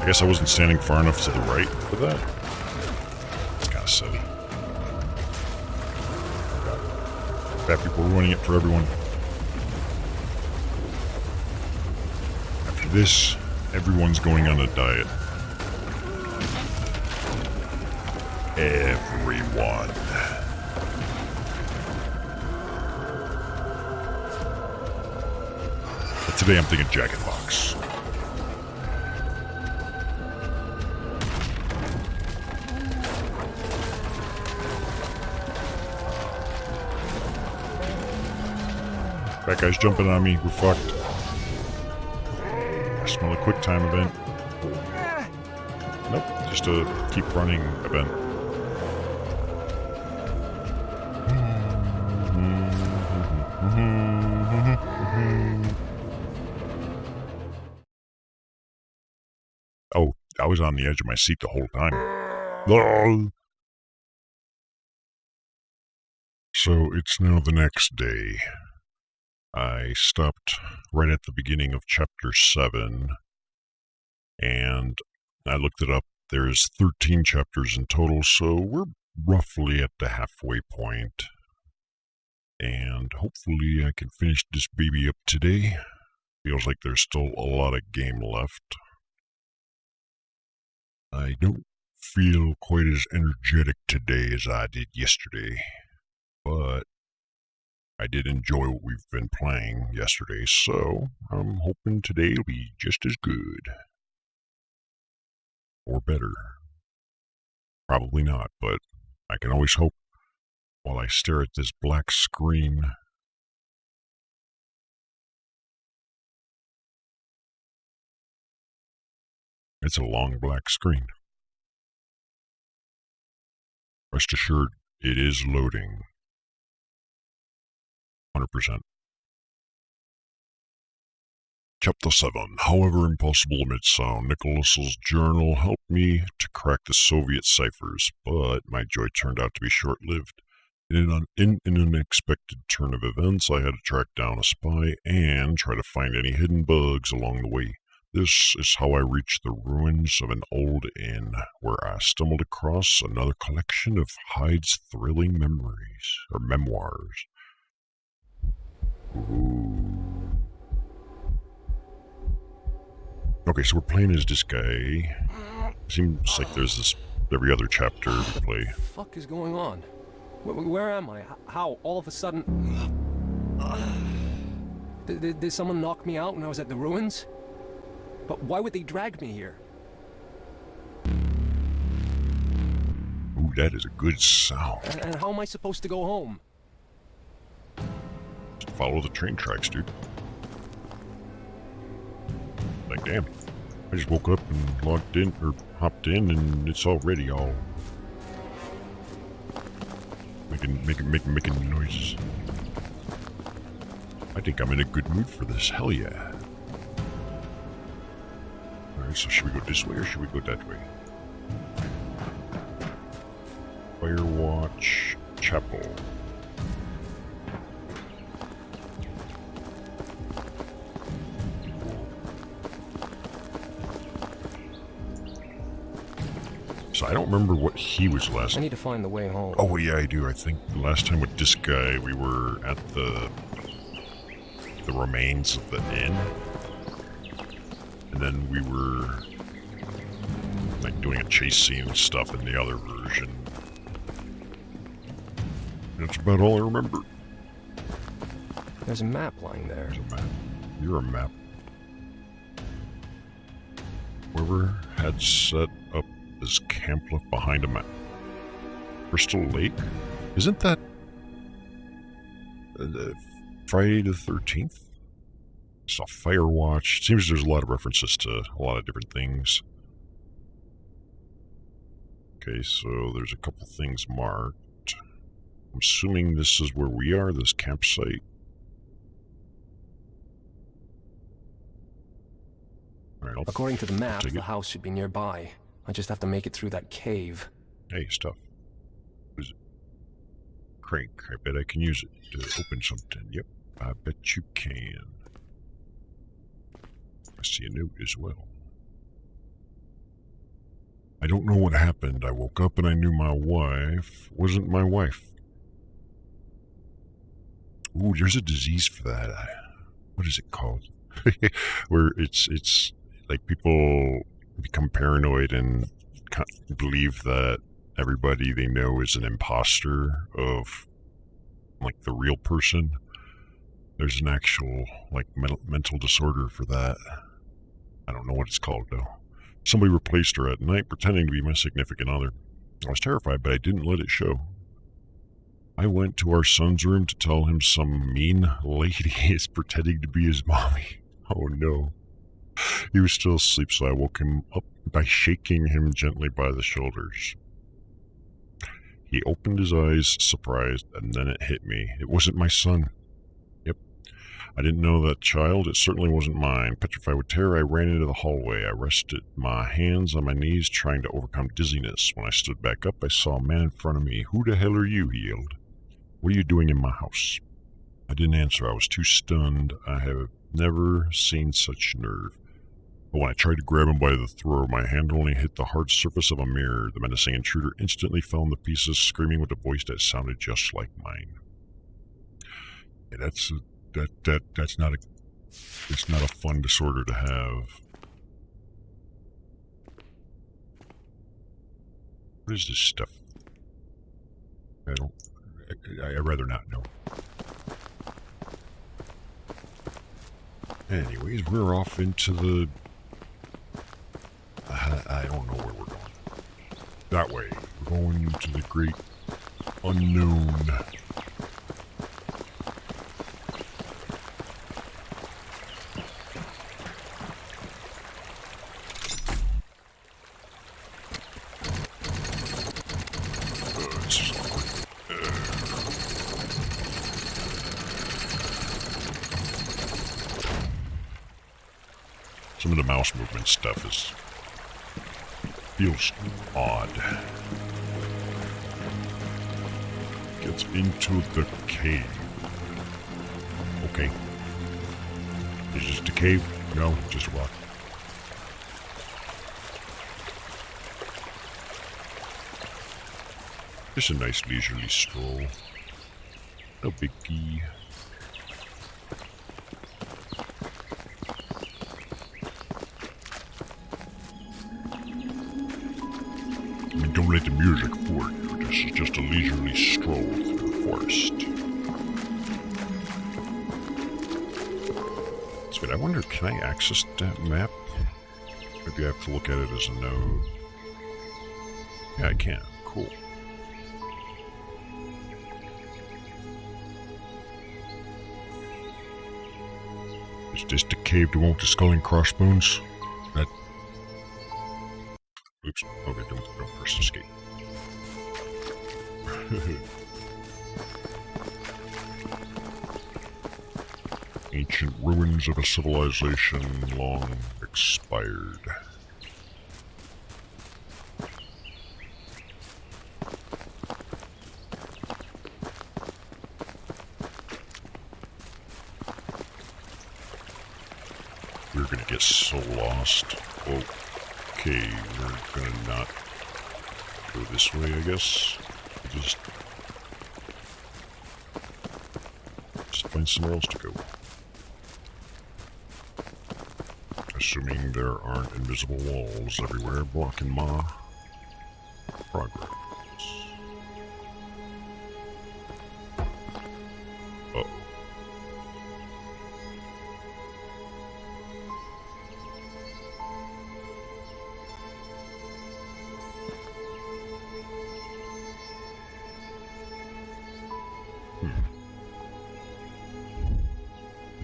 I guess I wasn't standing far enough to the right for that. It's kind of silly. Fat people ruining it for everyone. After this, everyone's going on a diet. Everyone. But today I'm thinking Jacket Box. That guy's jumping on me. We're fucked. I smell a quick time event. Nope, just a keep running event. Oh, I was on the edge of my seat the whole time. Oh. So it's now the next day. I stopped right at the beginning of chapter 7, and I looked it up. There's 13 chapters in total, so we're roughly at the halfway point. And hopefully I can finish this baby up today. Feels like there's still a lot of game left. I don't feel quite as energetic today as I did yesterday, but I did enjoy what we've been playing yesterday, so I'm hoping today will be just as good. Or better. Probably not, but I can always hope while I stare at this black screen. It's a long black screen. Rest assured, it is loading. 100%. Chapter 7. However impossible it may sound, Nicholas's journal helped me to crack the Soviet ciphers, but my joy turned out to be short-lived. In an unexpected turn of events, I had to track down a spy and try to find any hidden bugs along the way. This is how I reached the ruins of an old inn, where I stumbled across another collection of Hyde's thrilling memoirs. Ooh. Okay, so we're playing as this guy. Seems like there's this every other chapter we play. What the fuck is going on? Where am I? How? All of a sudden... Did someone knock me out when I was at the ruins? But why would they drag me here? Ooh, that is a good sound. And how am I supposed to go home? Just follow the train tracks, dude. Like, damn. I just woke up and logged in, or hopped in, and it's already all making noises. I think I'm in a good mood for this. Hell yeah. Alright, so should we go this way or should we go that way? Firewatch Chapel. So I don't remember what he was last. I need to find the way home. Oh yeah, I do. I think the last time with this guy, we were at the remains of the inn, and then we were like doing a chase scene and stuff in the other version. That's about all I remember. There's a map lying there. There's a map. You're a map. Whoever had set up this camp left behind a map. Crystal Lake? Isn't that Friday the 13th? Saw Firewatch. Seems there's a lot of references to a lot of different things. Okay, so there's a couple things marked. I'm assuming this is where we are, this campsite. All right, According to the map, take the it. house should be nearby. I just have to make it through that cave. Hey, stuff. What is it? Crank. I bet I can use it to open something. Yep, I bet you can. I see a note as well. I don't know what happened. I woke up and I knew my wife wasn't my wife. Ooh, there's a disease for that. What is it called? Where it's like people become paranoid and believe that everybody they know is an imposter of like the real person. There's an actual like mental disorder for that. I don't know what it's called though. Somebody replaced her at night pretending to be my significant other. I was terrified, but I didn't let it show. I went to our son's room to tell him some mean lady is pretending to be his mommy. Oh no. He was still asleep, so I woke him up by shaking him gently by the shoulders. He opened his eyes, surprised, and then it hit me. It wasn't my son. Yep. I didn't know that child. It certainly wasn't mine. Petrified with terror, I ran into the hallway. I rested my hands on my knees, trying to overcome dizziness. When I stood back up, I saw a man in front of me. "Who the hell are you?" he yelled. "What are you doing in my house?" I didn't answer. I was too stunned. I have never seen such nerve. But when I tried to grab him by the throat, my hand only hit the hard surface of a mirror. The menacing intruder instantly fell into pieces, screaming with a voice that sounded just like mine. Yeah, that's not a fun disorder to have. What is this stuff? I'd rather not know. Anyways, we're off into the... I don't know where we're going. That way. We're going into the great unknown. It's just awkward. Some of the mouse movement stuff feels odd. Gets into the cave. Okay. Is this the cave? No, just rock. Just a nice leisurely stroll. No biggie. Don't let the music fool you. This is just a leisurely stroll through the forest. But I wonder, can I access that map? Maybe I have to look at it as a node. Yeah, I can. Cool. Is this the cave that won't the skull and crossbones? That... Oops. Okay, don't press escape. Ancient ruins of a civilization long expired. We're gonna get so lost. Okay, we're gonna not go this way, I guess. Just find somewhere else to go. Assuming there aren't invisible walls everywhere blocking my progress. Uh-oh.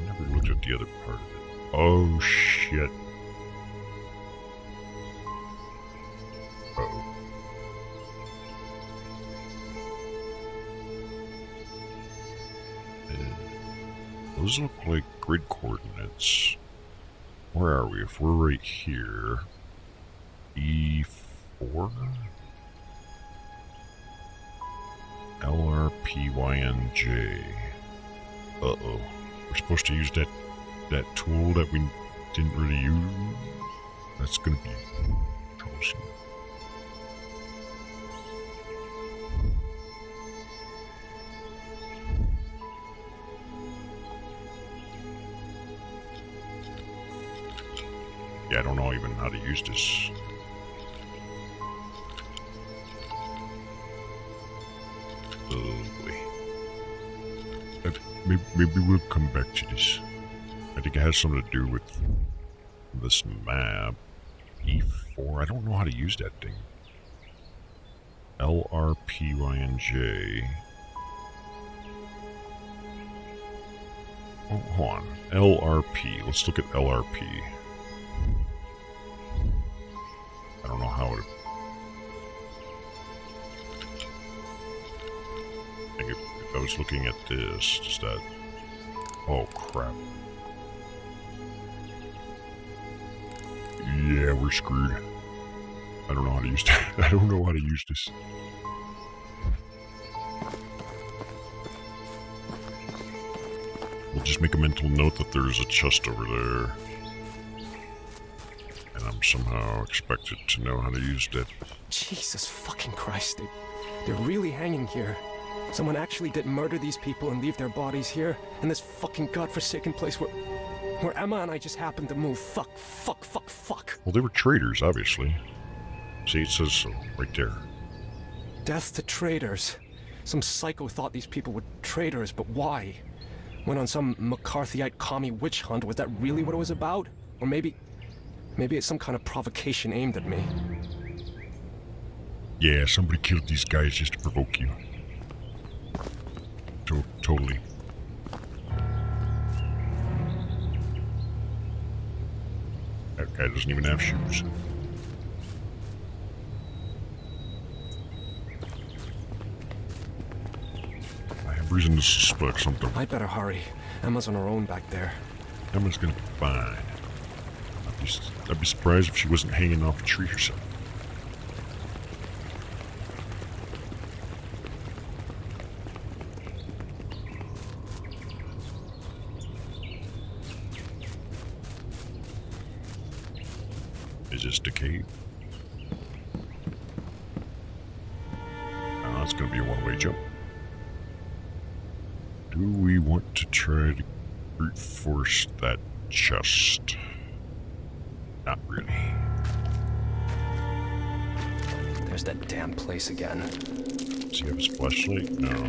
Never looked at the other part of it. Oh shit. Uh-oh. Those look like grid coordinates. Where are we? If we're right here, E4? LRPYNJ. Uh-oh. We're supposed to use that tool that we didn't really use. That's gonna be troublesome. Yeah, I don't know even how to use this. Oh boy. Maybe we'll come back to this. I think it has something to do with this map. E4, I don't know how to use that thing. LRPYNJ. Oh, hold on. LRP. Let's look at LRP. I don't know how it... I think if I was looking at this, does that... Oh, crap. Yeah, we're screwed. I don't know how to use that. I don't know how to use this. We'll just make a mental note that there's a chest over there. And I'm somehow expected to know how to use that. Jesus fucking Christ, they're really hanging here. Someone actually did murder these people and leave their bodies here in this fucking godforsaken place where Emma and I just happened to move. Fuck. Well, they were traitors, obviously. See, it says so, right there. Death to traitors. Some psycho thought these people were traitors, but why? Went on some McCarthyite commie witch hunt. Was that really what it was about? Or maybe it's some kind of provocation aimed at me. Yeah, somebody killed these guys just to provoke you. Totally. That guy doesn't even have shoes. I have reason to suspect something. I'd better hurry. Emma's on her own back there. Emma's gonna be fine. I'd be surprised if she wasn't hanging off a tree herself. Is this the cave? Now that's gonna be a one-way jump. Do we want to try to brute force that chest? Not really. There's that damn place again. Does he have his flashlight? No.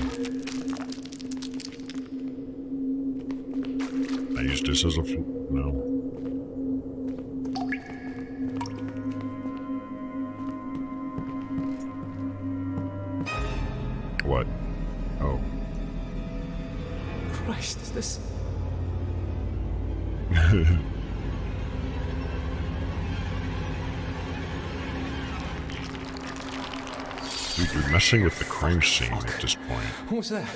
I used this as a no. What? Oh. Christ, is this... Dude, you're messing with the crime scene at this point. What was that?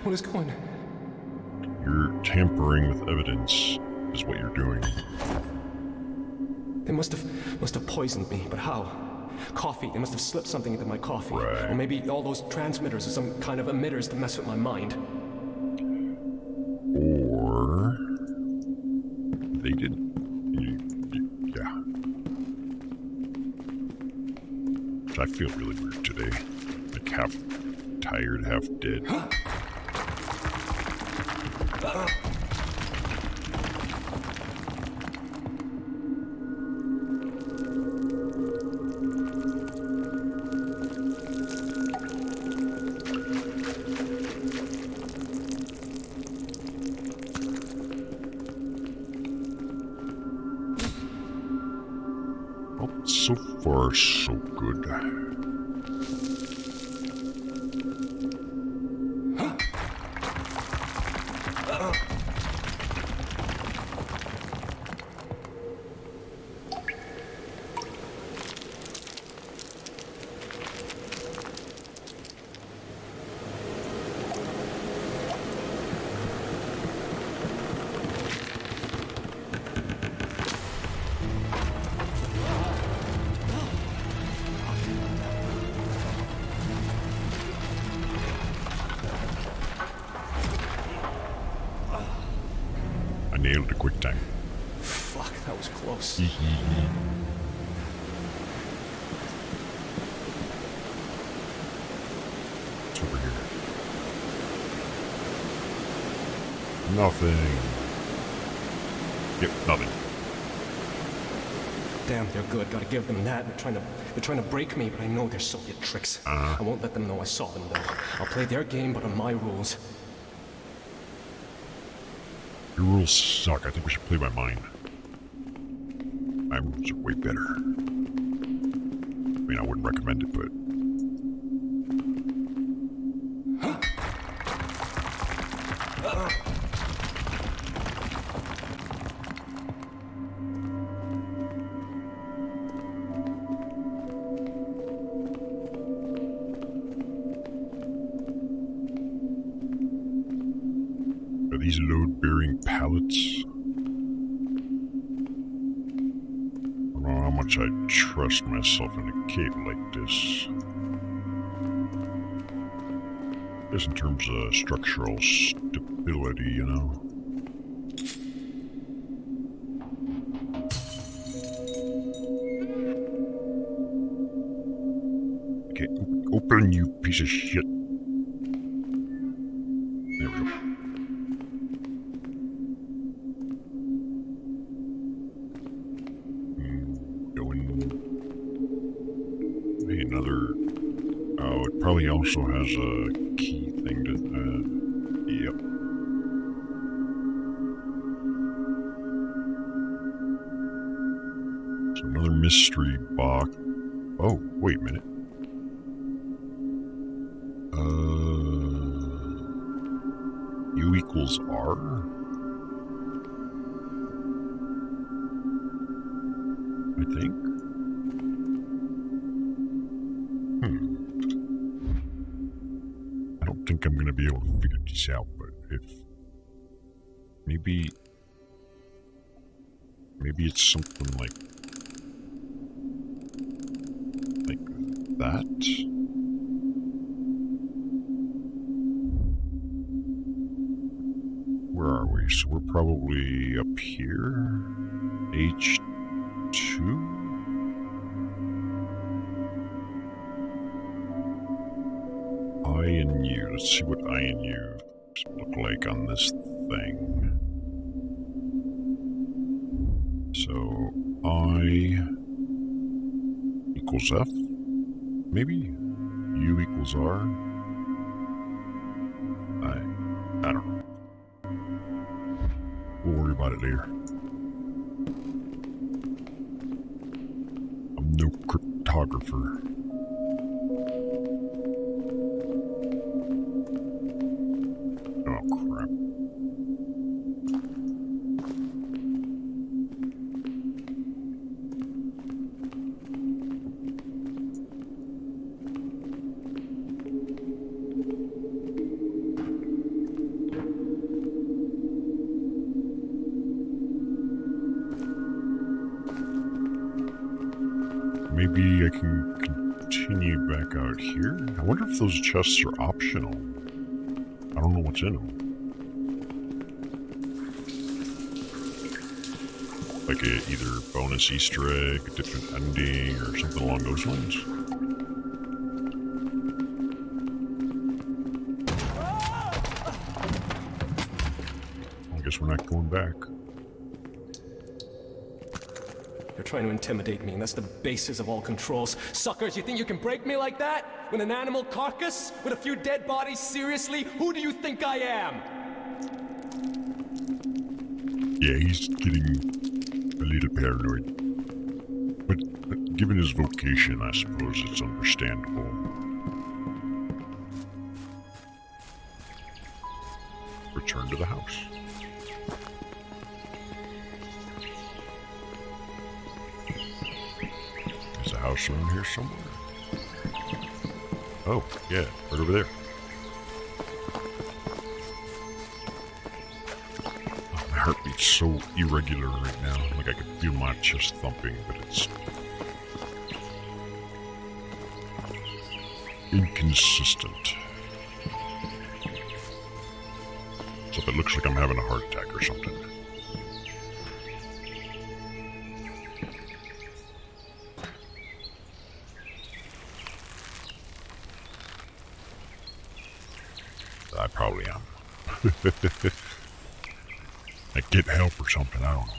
What is going... You're tampering with evidence, is what you're doing. They must have poisoned me, but how? Coffee. They must have slipped something into my coffee. Right. Or maybe all those transmitters or some kind of emitters to mess with my mind. Or they didn't. Yeah. I feel really weird today. Like half tired, half dead. Well, so far, so good. I nailed it quick time. Fuck, that was close. It's over here. Nothing. Yep, nothing. Damn, they're good. Gotta give them that. They're trying to break me, but I know they're Soviet tricks. I won't let them know I saw them, though. I'll play their game, but on my rules. Your rules suck. I think we should play by mine. My rules are way better. I mean, I wouldn't recommend it, but... Are these load-bearing pallets? I don't know how much I trust myself in a cave like this. Just in terms of structural stability, you know? Okay, open, you piece of shit. There we go. Hey, another... Oh, it probably also has a key thing to... Yep. So another mystery box. Oh, wait a minute. U equals R? I think. I don't think I'm gonna be able to figure this out, but if... Maybe it's something like that? Where are we? So we're probably up here? H2? I and U. Let's see what I and U look like on this thing. So I equals F, maybe? U equals R? I don't know. We'll worry it later. I'm no cryptographer. Oh, crap. Maybe I can continue back out here? I wonder if those chests are optional. I don't know what's in them. Like either bonus Easter egg, a different ending, or something along those lines. I guess we're not going back. You're trying to intimidate me, and that's the basis of all controls. Suckers, you think you can break me like that? With an animal carcass? With a few dead bodies? Seriously? Who do you think I am? Yeah, he's getting a little paranoid. But given his vocation, I suppose it's understandable. Return to the house. There's a house around here somewhere. Oh, yeah, right over there. Oh, my heart beats so irregular right now. Like I can feel my chest thumping, but it's inconsistent. So if it looks like I'm having a heart attack or something. I probably am. Like get help or something, I don't know.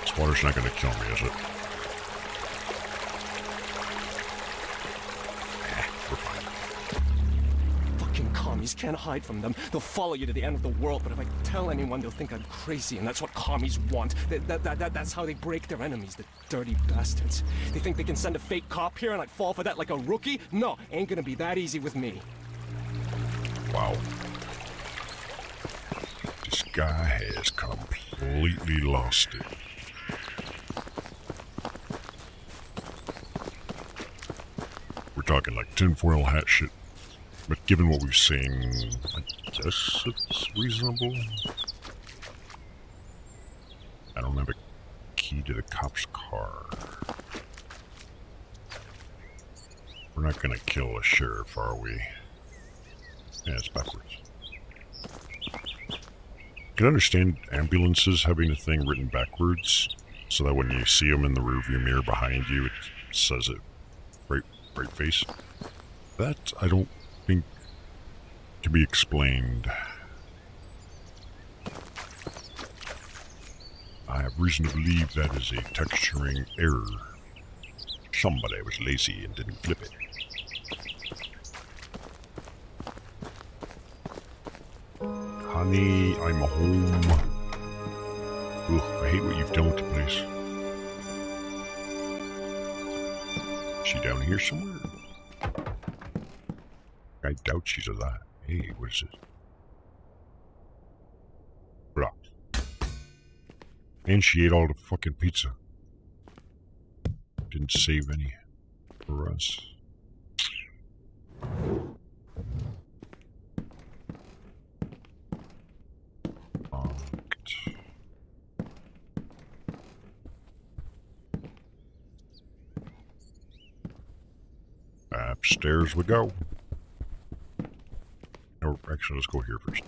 This water's not gonna kill me, is it? We're fine. Fucking commies can't hide from them. They'll follow you to the end of the world, but if I tell anyone, they'll think I'm crazy, and that's what commies want. That's how they break their enemies, the dirty bastards. They think they can send a fake cop here and I'd fall for that like a rookie? No, ain't gonna be that easy with me. Wow. This guy has completely lost it. We're talking like tinfoil hat shit. But given what we've seen, I guess it's reasonable. I don't have a key to the cop's car. We're not gonna kill a sheriff, are we? Yeah, it's backwards. I can understand ambulances having a thing written backwards, so that when you see them in the rearview mirror behind you, it says it right face. That, I don't think, can be explained. I have reason to believe that is a texturing error. Somebody was lazy and didn't flip it. Honey, I'm home. Ugh, I hate what you've done with the place. Is she down here somewhere? I doubt she's alive. Hey, what is it? Block. And she ate all the fucking pizza. Didn't save any for us. Upstairs we go. Or actually, let's go here first.